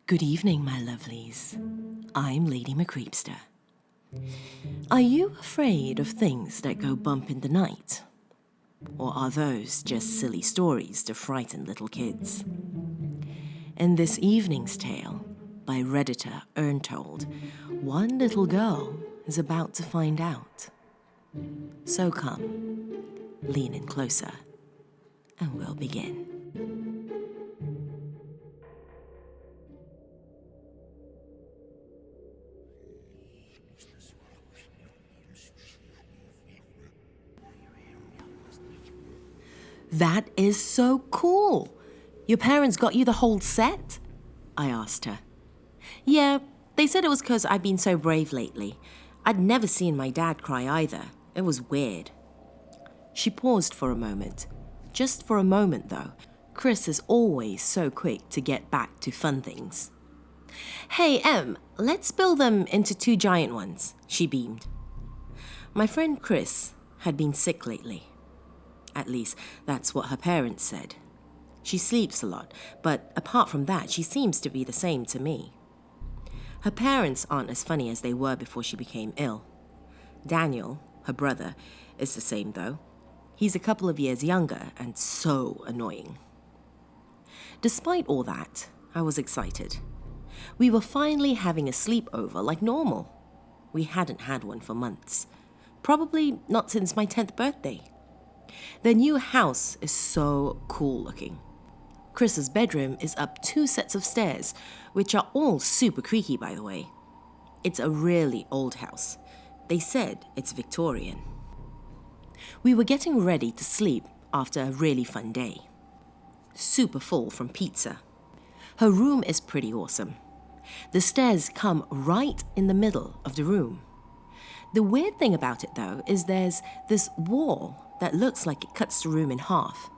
Good evening, my lovelies. I'm Lady Creepypasta. Are you afraid of things that go bump in the night? Or are those just silly stories to frighten little kids? In this evening's tale, by Redditor UrnTold, one little girl is about to find out. So come, lean in closer, and we'll begin. That is so cool! Your parents got you the whole set? I asked her. Yeah, they said it was 'cause I've been so brave lately. I'd never seen my dad cry either. It was weird. She paused for a moment. Just for a moment, though. Chris is always so quick to get back to fun things. Hey, let's build them into 2 giant ones, she beamed. My friend Chris had been sick lately. At least, that's what her parents said. She sleeps a lot, but apart from that, she seems to be the same to me. Her parents aren't as funny as they were before she became ill. Daniel, her brother, is the same though. He's a couple of years younger and so annoying. Despite all that, I was excited. We were finally having a sleepover like normal. We hadn't had one for months. Probably not since my 10th birthday. Their new house is so cool looking. Chris's bedroom is up 2 sets of stairs, which are all super creaky, by the way. It's a really old house. They said it's Victorian. We were getting ready to sleep after a really fun day. Super full from pizza. Her room is pretty awesome. The stairs come right in the middle of the room. The weird thing about it, though, is there's this wall that looks like it cuts the room in half.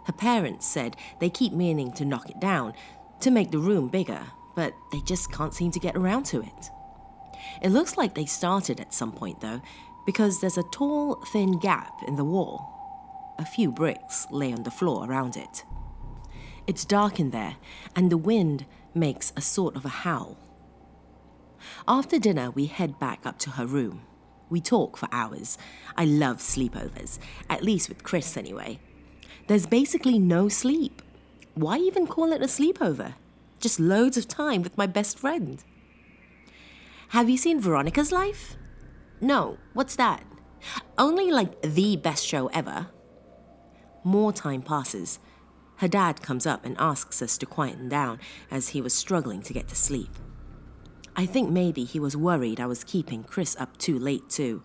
Her parents said they keep meaning to knock it down to make the room bigger, but they just can't seem to get around to it. It looks like they started at some point, though, because there's a tall, thin gap in the wall. A few bricks lay on the floor around it. It's dark in there, and the wind makes a sort of a howl. After dinner, we head back up to her room. We talk for hours. I love sleepovers, at least with Chris anyway. There's basically no sleep. Why even call it a sleepover? Just loads of time with my best friend. Have you seen Veronica's Life? No, what's that? Only like the best show ever. More time passes. Her dad comes up and asks us to quieten down as he was struggling to get to sleep. I think maybe he was worried I was keeping Chris up too late too.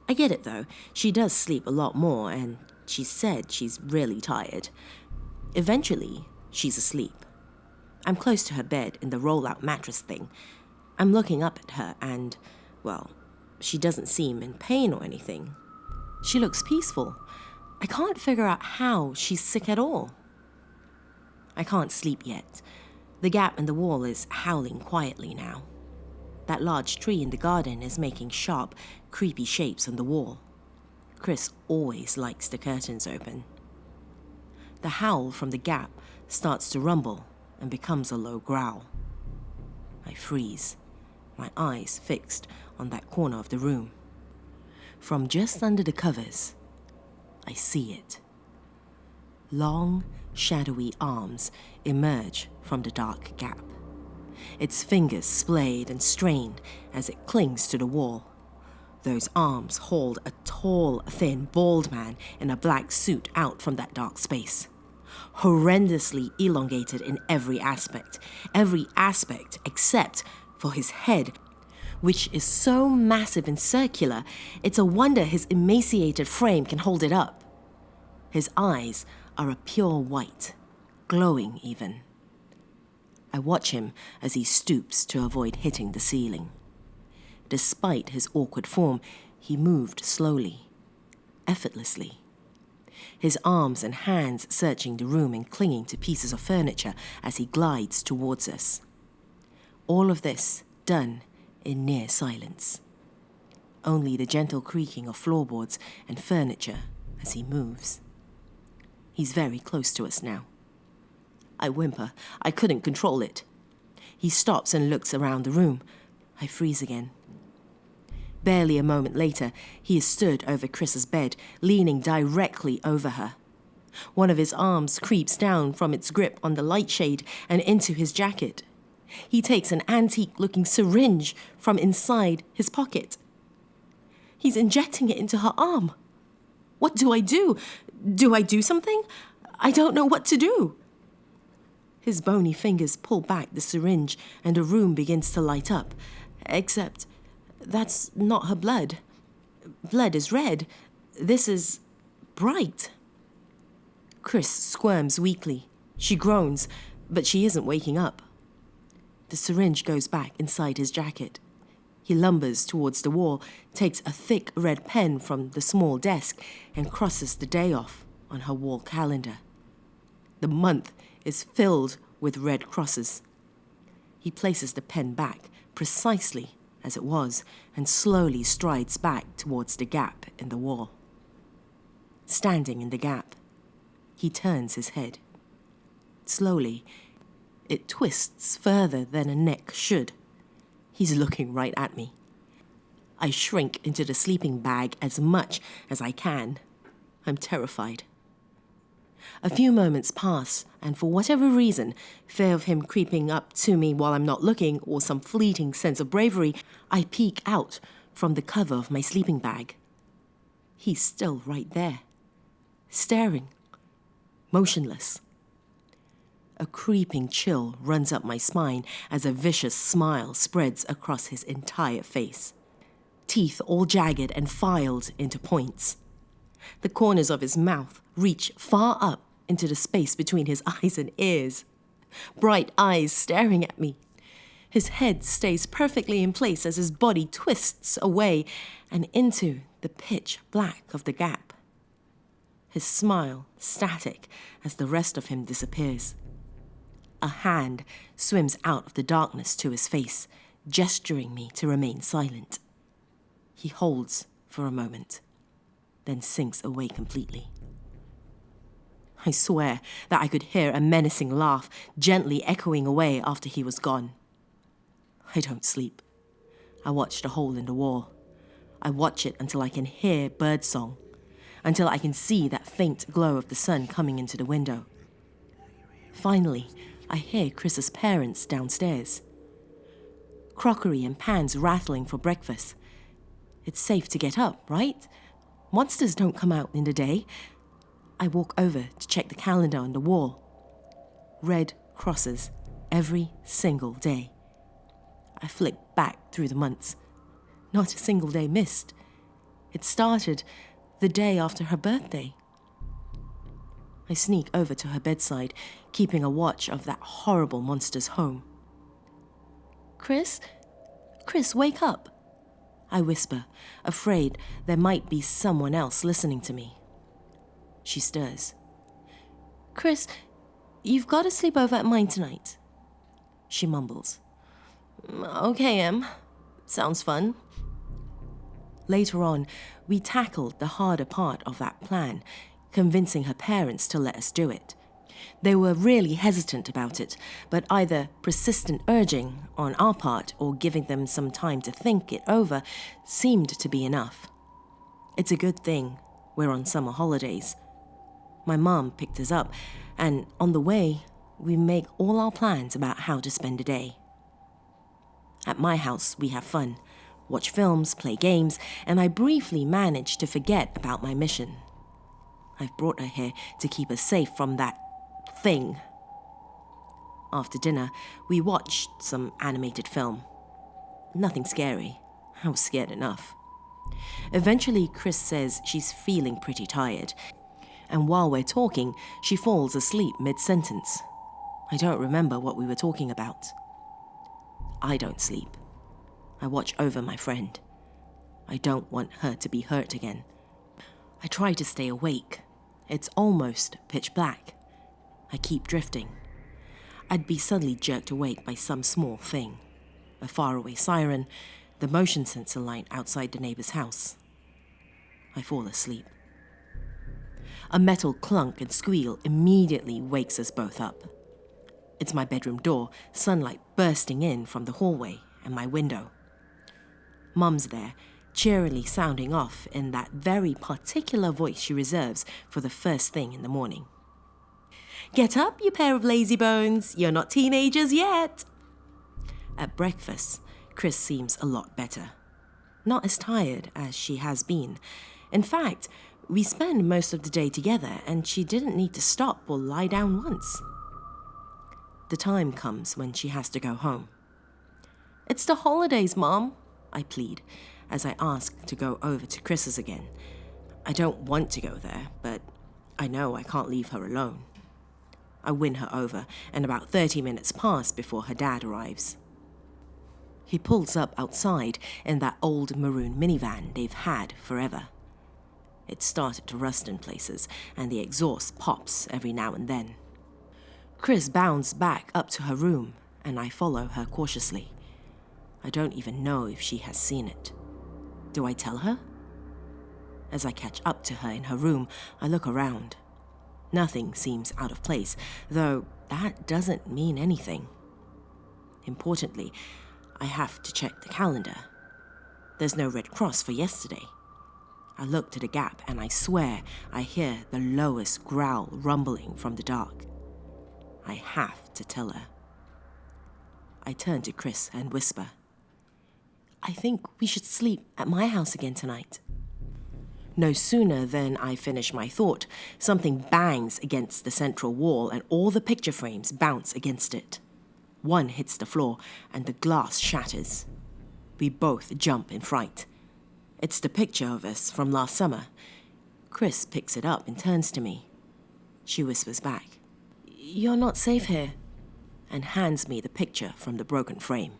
I get it though, she does sleep a lot more and she said she's really tired. Eventually, she's asleep. I'm close to her bed in the roll-out mattress thing. I'm looking up at her and, well, she doesn't seem in pain or anything. She looks peaceful. I can't figure out how she's sick at all. I can't sleep yet. The gap in the wall is howling quietly now. That large tree in the garden is making sharp, creepy shapes on the wall. Chris always likes the curtains open. The howl from the gap starts to rumble and becomes a low growl. I freeze, my eyes fixed on that corner of the room. From just under the covers, I see it. Long, shadowy arms emerge from the dark gap. Its fingers splayed and strained as it clings to the wall. Those arms hold a tall, thin, bald man in a black suit out from that dark space. Horrendously elongated in every aspect except for his head, which is so massive and circular, it's a wonder his emaciated frame can hold it up. His eyes are a pure white, glowing even. I watch him as he stoops to avoid hitting the ceiling. Despite his awkward form, he moved slowly, effortlessly. His arms and hands searching the room and clinging to pieces of furniture as he glides towards us. All of this done in near silence. Only the gentle creaking of floorboards and furniture as he moves. He's very close to us now. I whimper. I couldn't control it. He stops and looks around the room. I freeze again. Barely a moment later, he is stood over Chris's bed, leaning directly over her. One of his arms creeps down from its grip on the light shade and into his jacket. He takes an antique-looking syringe from inside his pocket. He's injecting it into her arm. What do I do? Do I do something? I don't know what to do. His bony fingers pull back the syringe and the room begins to light up. Except that's not her blood. Blood is red. This is bright. Chris squirms weakly. She groans, but she isn't waking up. The syringe goes back inside his jacket. He lumbers towards the wall, takes a thick red pen from the small desk, and crosses the day off on her wall calendar. The month is filled with red crosses. He places the pen back precisely as it was and slowly strides back towards the gap in the wall. Standing in the gap, he turns his head. Slowly, it twists further than a neck should. He's looking right at me. I shrink into the sleeping bag as much as I can. I'm terrified. A few moments pass, and for whatever reason, fear of him creeping up to me while I'm not looking, or some fleeting sense of bravery, I peek out from the cover of my sleeping bag. He's still right there, staring, motionless. A creeping chill runs up my spine as a vicious smile spreads across his entire face. Teeth all jagged and filed into points. The corners of his mouth reach far up into the space between his eyes and ears. Bright eyes staring at me. His head stays perfectly in place as his body twists away and into the pitch black of the gap. His smile static as the rest of him disappears. A hand swims out of the darkness to his face, gesturing me to remain silent. He holds for a moment, then sinks away completely. I swear that I could hear a menacing laugh gently echoing away after he was gone. I don't sleep. I watch the hole in the wall. I watch it until I can hear birdsong, until I can see that faint glow of the sun coming into the window. Finally, I hear Chris's parents downstairs. Crockery and pans rattling for breakfast. It's safe to get up, right? Monsters don't come out in the day. I walk over to check the calendar on the wall. Red crosses every single day. I flick back through the months. Not a single day missed. It started the day after her birthday. I sneak over to her bedside, keeping a watch of that horrible monster's home. Chris, wake up, I whisper, afraid there might be someone else listening to me. She stirs. Chris, you've got to sleep over at mine tonight, she mumbles. Okay, Em. Sounds fun. Later on, we tackled the harder part of that plan, convincing her parents to let us do it. They were really hesitant about it, but either persistent urging on our part or giving them some time to think it over seemed to be enough. It's a good thing we're on summer holidays. My mom picked us up, and on the way, we make all our plans about how to spend the day. At my house, we have fun, watch films, play games, and I briefly manage to forget about my mission. I've brought her here to keep us safe from that thing. After dinner, we watched some animated film. Nothing scary. I was scared enough. Eventually, Chris says she's feeling pretty tired, and while we're talking, she falls asleep mid-sentence. I don't remember what we were talking about. I don't sleep. I watch over my friend. I don't want her to be hurt again. I try to stay awake. It's almost pitch black. I keep drifting. I'd be suddenly jerked awake by some small thing. A faraway siren, the motion sensor light outside the neighbor's house. I fall asleep. A metal clunk and squeal immediately wakes us both up. It's my bedroom door, sunlight bursting in from the hallway and my window. Mum's there, cheerily sounding off in that very particular voice she reserves for the first thing in the morning. "Get up, you pair of lazy bones. You're not teenagers yet." At breakfast, Chris seems a lot better. Not as tired as she has been. In fact, we spend most of the day together and she didn't need to stop or lie down once. The time comes when she has to go home. "It's the holidays, Mom," I plead, as I ask to go over to Chris's again. I don't want to go there, but I know I can't leave her alone. I win her over, and about 30 minutes pass before her dad arrives. He pulls up outside in that old maroon minivan they've had forever. It's started to rust in places, and the exhaust pops every now and then. Chris bounds back up to her room, and I follow her cautiously. I don't even know if she has seen it. Do I tell her? As I catch up to her in her room, I look around. Nothing seems out of place, though that doesn't mean anything. Importantly, I have to check the calendar. There's no Red Cross for yesterday. I look to the gap and I swear I hear the lowest growl rumbling from the dark. I have to tell her. I turn to Chris and whisper, "I think we should sleep at my house again tonight." No sooner than I finish my thought, something bangs against the central wall and all the picture frames bounce against it. One hits the floor and the glass shatters. We both jump in fright. It's the picture of us from last summer. Chris picks it up and turns to me. She whispers back, "You're not safe here," and hands me the picture from the broken frame.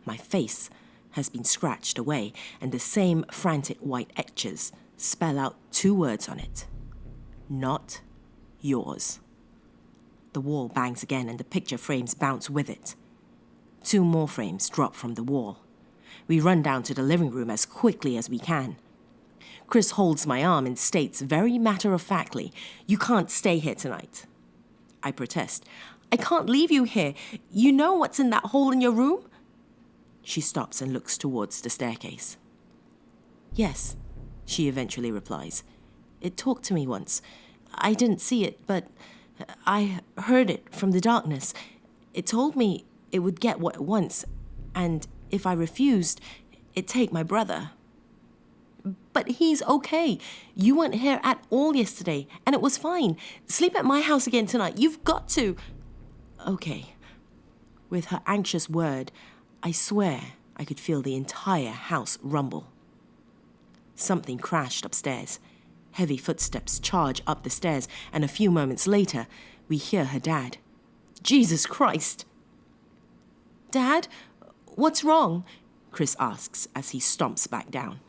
My face has been scratched away, and the same frantic white etches spell out 2 words on it. "Not yours." The wall bangs again, and the picture frames bounce with it. 2 more frames drop from the wall. We run down to the living room as quickly as we can. Chris holds my arm and states very matter-of-factly, "You can't stay here tonight." I protest, "I can't leave you here. You know what's in that hole in your room?" She stops and looks towards the staircase. "Yes," she eventually replies. "It talked to me once. I didn't see it, but I heard it from the darkness. It told me it would get what it wants, and if I refused, it'd take my brother." "But he's okay. You weren't here at all yesterday, and it was fine. Sleep at my house again tonight. You've got to." "Okay." With her anxious word, I swear I could feel the entire house rumble. Something crashed upstairs. Heavy footsteps charge up the stairs, and a few moments later, we hear her dad. Jesus Christ! "Dad, what's wrong?" Chris asks as he stomps back down.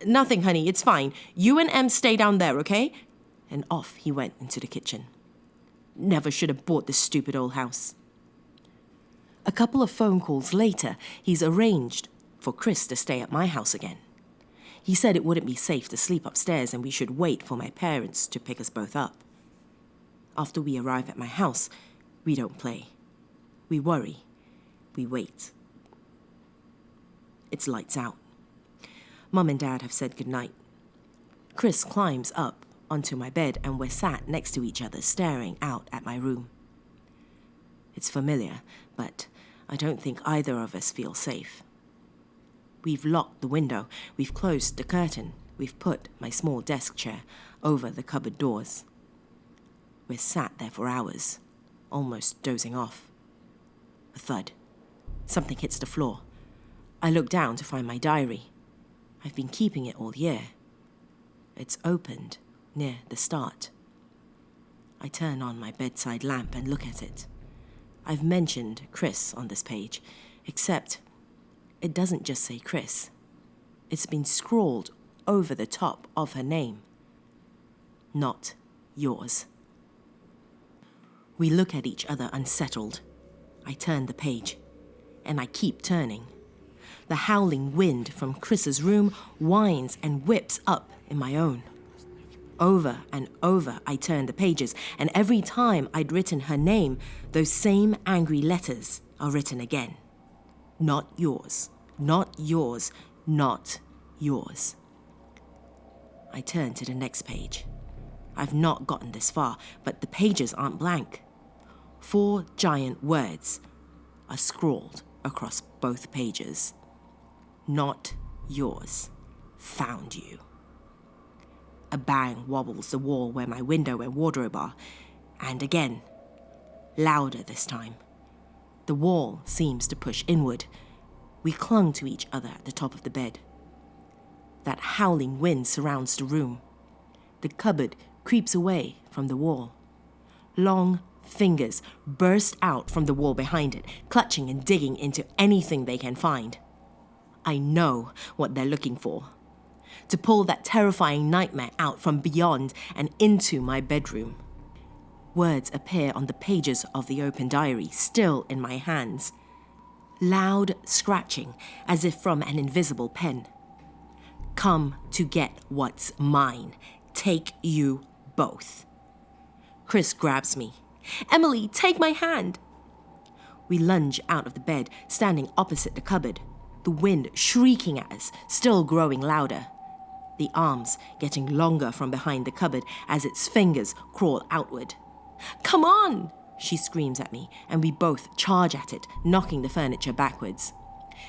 "Nothing, honey, it's fine. You and Em stay down there, okay?" And off he went into the kitchen. Never should have bought this stupid old house. A couple of phone calls later, he's arranged for Chris to stay at my house again. He said it wouldn't be safe to sleep upstairs and we should wait for my parents to pick us both up. After we arrive at my house, we don't play. We worry. We wait. It's lights out. Mum and Dad have said goodnight. Chris climbs up onto my bed and we're sat next to each other staring out at my room. It's familiar, but I don't think either of us feel safe. We've locked the window, we've closed the curtain, we've put my small desk chair over the cupboard doors. We're sat there for hours, almost dozing off. A thud. Something hits the floor. I look down to find my diary. I've been keeping it all year. It's opened near the start. I turn on my bedside lamp and look at it. I've mentioned Chris on this page, except it doesn't just say Chris. It's been scrawled over the top of her name. Not yours. We look at each other unsettled. I turn the page, and I keep turning. The howling wind from Chris's room whines and whips up in my own. Over and over I turned the pages, and every time I'd written her name, those same angry letters are written again. Not yours, not yours, not yours. I turned to the next page. I've not gotten this far, but the pages aren't blank. 4 giant words are scrawled across both pages. Not yours. Found you. A bang wobbles the wall where my window and wardrobe are, and again, louder this time. The wall seems to push inward. We clung to each other at the top of the bed. That howling wind surrounds the room. The cupboard creeps away from the wall. Long fingers burst out from the wall behind it, clutching and digging into anything they can find. I know what they're looking for. To pull that terrifying nightmare out from beyond and into my bedroom. Words appear on the pages of the open diary, still in my hands. Loud scratching, as if from an invisible pen. Come to get what's mine. Take you both. Chris grabs me. Emily, take my hand. We lunge out of the bed, standing opposite the cupboard. The wind shrieking at us, still growing louder. The arms getting longer from behind the cupboard as its fingers crawl outward. Come on, she screams at me, and we both charge at it, knocking the furniture backwards.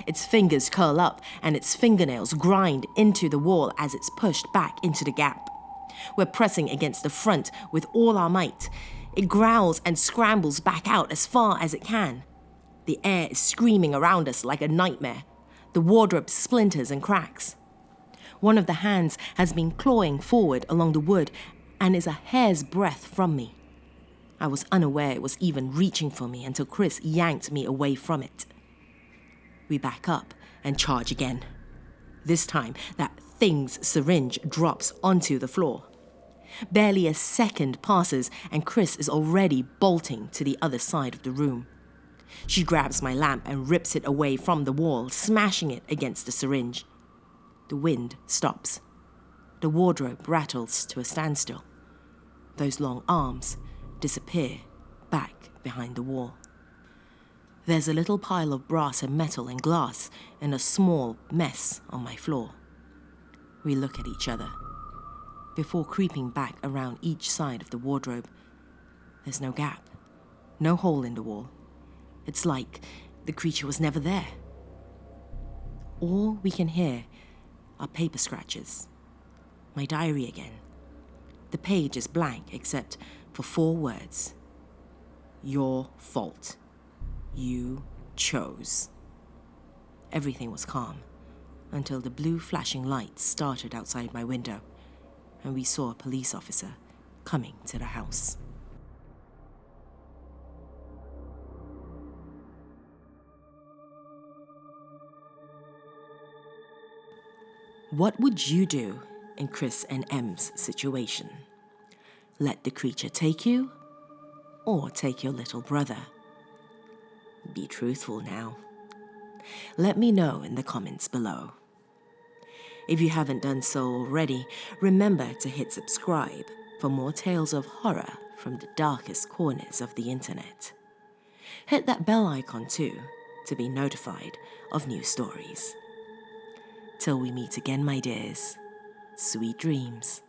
Its fingers curl up, and its fingernails grind into the wall as it's pushed back into the gap. We're pressing against the front with all our might. It growls and scrambles back out as far as it can. The air is screaming around us like a nightmare. The wardrobe splinters and cracks. One of the hands has been clawing forward along the wood and is a hair's breadth from me. I was unaware it was even reaching for me until Chris yanked me away from it. We back up and charge again. This time, that thing's syringe drops onto the floor. Barely a second passes and Chris is already bolting to the other side of the room. She grabs my lamp and rips it away from the wall, smashing it against the syringe. The wind stops. The wardrobe rattles to a standstill. Those long arms disappear back behind the wall. There's a little pile of brass and metal and glass and a small mess on my floor. We look at each other. Before creeping back around each side of the wardrobe, there's no gap, no hole in the wall. It's like the creature was never there. All we can hear are paper scratches. My diary again. The page is blank except for 4 words. Your fault. You chose. Everything was calm until the blue flashing lights started outside my window and we saw a police officer coming to the house. What would you do in Chris and M's situation? Let the creature take you, or take your little brother? Be truthful now. Let me know in the comments below. If you haven't done so already, remember to hit subscribe for more tales of horror from the darkest corners of the internet. Hit that bell icon too to be notified of new stories. Till we meet again, my dears, sweet dreams.